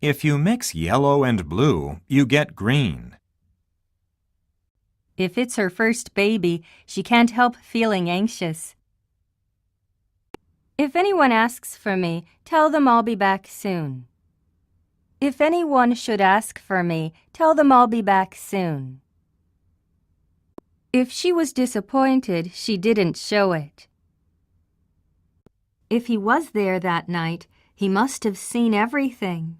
If you mix yellow and blue, you get green. If it's her first baby, she can't help feeling anxious. If anyone asks for me, tell them I'll be back soon. If anyone should ask for me, tell them I'll be back soon. If she was disappointed, she didn't show it. If he was there that night, he must have seen everything.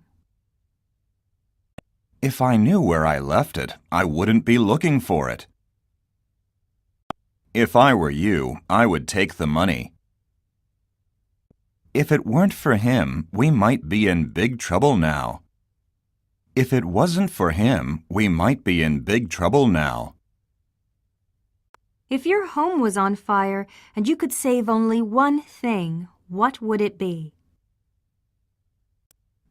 If I knew where I left it, I wouldn't be looking for it. If I were you, I would take the money. If it weren't for him, we might be in big trouble now. If it wasn't for him, we might be in big trouble now. If your home was on fire and you could save only one thing, what would it be?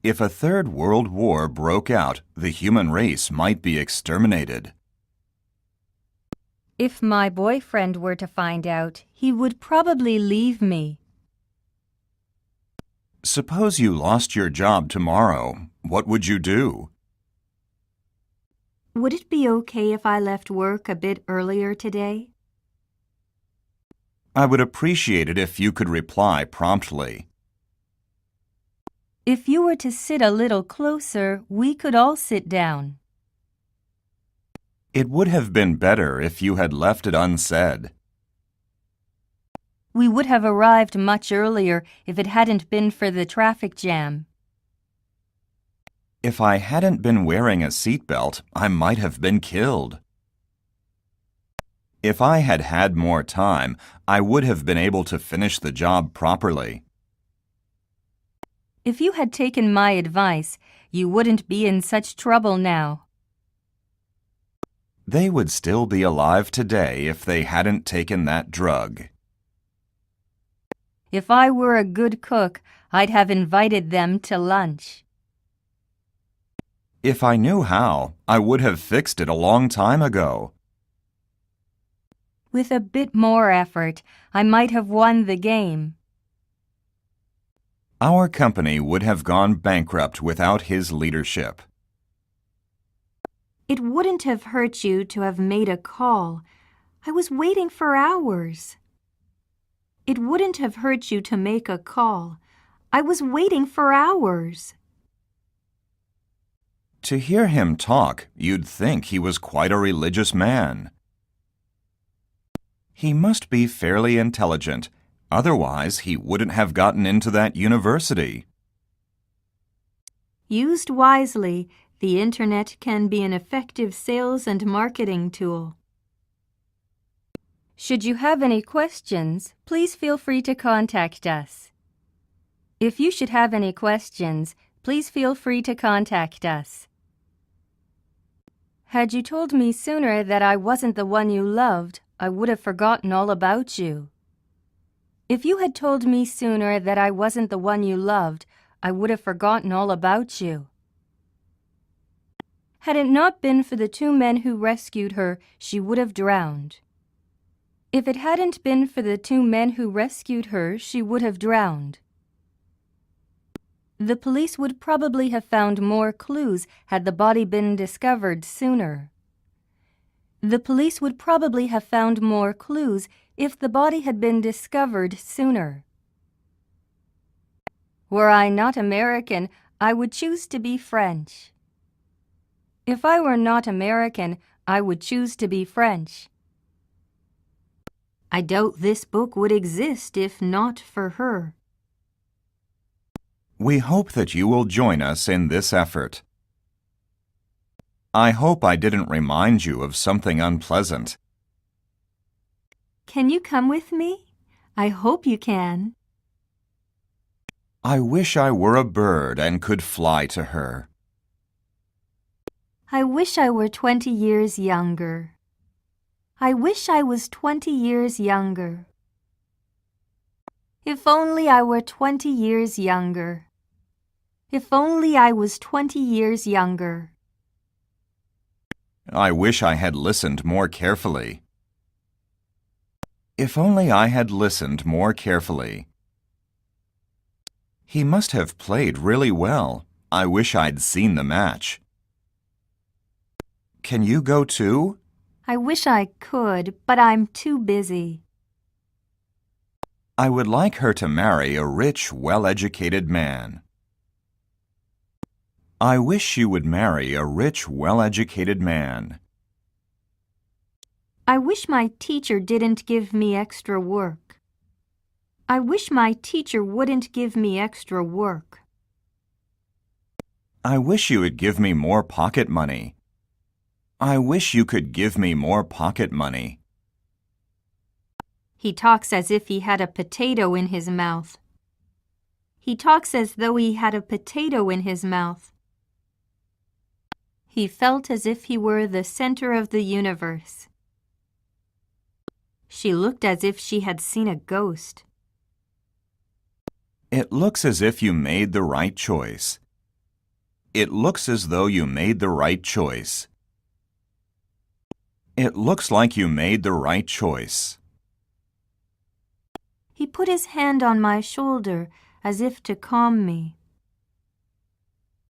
If a third world war broke out, the human race might be exterminated. If my boyfriend were to find out, he would probably leave me. Suppose you lost your job tomorrow. What would you do? Would it be okay if I left work a bit earlier today? I would appreciate it if you could reply promptly. If you were to sit a little closer, we could all sit down. It would have been better if you had left it unsaid. We would have arrived much earlier if it hadn't been for the traffic jam. If I hadn't been wearing a seatbelt, I might have been killed. If I had had more time, I would have been able to finish the job properly. If you had taken my advice, you wouldn't be in such trouble now. They would still be alive today if they hadn't taken that drug. If I were a good cook, I'd have invited them to lunch. If I knew how, I would have fixed it a long time ago. With a bit more effort, I might have won the game. Our company would have gone bankrupt without his leadership. It wouldn't have hurt you to have made a call. I was waiting for hours. It wouldn't have hurt you to make a call. I was waiting for hours. To hear him talk, you'd think he was quite a religious man. He must be fairly intelligent, otherwise he wouldn't have gotten into that university. Used wisely, the Internet can be an effective sales and marketing tool. Should you have any questions, please feel free to contact us. If you should have any questions, please feel free to contact us. Had you told me sooner that I wasn't the one you loved, I would have forgotten all about you. If you had told me sooner that I wasn't the one you loved, I would have forgotten all about you. Had it not been for the two men who rescued her, she would have drowned. If it hadn't been for the two men who rescued her, she would have drowned. The police would probably have found more clues had the body been discovered sooner. The police would probably have found more clues if the body had been discovered sooner. Were I not American, I would choose to be French. If I were not American, I would choose to be French. I doubt this book would exist if not for her. We hope that you will join us in this effort. I hope I didn't remind you of something unpleasant. Can you come with me? I hope you can. I wish I were a bird and could fly to her. I wish I were 20 years younger. I wish I was 20 years younger. If only I were 20 years younger. If only I was 20 years younger. I wish I had listened more carefully. If only I had listened more carefully. He must have played really well. I wish I'd seen the match. Can you go too? I wish I could, but I'm too busy. I would like her to marry a rich, well-educated man. I wish she would marry a rich, well-educated man. I wish my teacher didn't give me extra work. I wish my teacher wouldn't give me extra work. I wish you would give me more pocket money. I wish you could give me more pocket money. He talks as if he had a potato in his mouth. He talks as though he had a potato in his mouth. He felt as if he were the center of the universe. She looked as if she had seen a ghost. It looks as if you made the right choice. It looks as though you made the right choice. It looks like you made the right choice. He put his hand on my shoulder as if to calm me.